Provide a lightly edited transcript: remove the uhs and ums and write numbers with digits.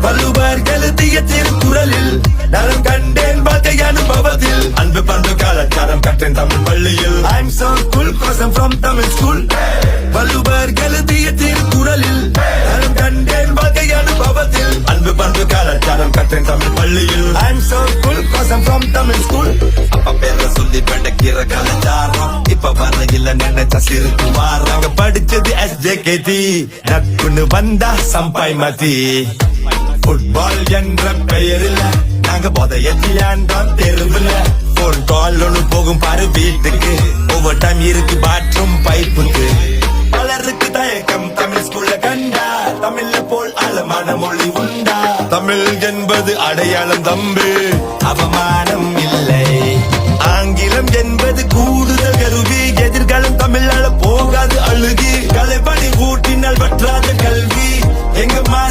வள்ளுவர் எழுதிய திருக்குறளில் நலம் கண்டேன் வாழ்க்கை அனுபவத்தில் அன்பு பண்பு கலாச்சாரம் கற்றேன் தமிழ் பள்ளியில் I'm so cool cause I'm from Tamil school Valluvar எழுதிய திருக்குறளில் நலம் கண்டேன் வாழ்க்கை அனுபவத்தில் அன்பு பண்பு கலாச்சாரம் கற்றேன் தமிழ் பள்ளியில் I'm so cool cause I'm from Tamil school அப்பா பேர சொல்லி பண்டக்கிற கலாச்சாரம் இப்ப வரையில நினைச்ச சிறுக்கு வாராங்க படிச்சது SJKT நக்குன்னு வந்தா சம்பாய் மதி ஃபுட்பால் என்ற பெயரில் நாங்க போதையத்தியாண்டோம் தெருவில் போன் கால் ஒன்று போகும் பாரு வீட்டுக்கு ஒவ்வொரு டைம் இருக்கு பாத்ரூம் பைப்புக்கு பலருக்கு தயக்கம் தமிழ் ஸ்கூல்ல கண்டா தமிழ்ல போல் ஆழமான மொழி உண்டா தமிழ் என்பது அடையாளம் தம்பு அவமானம்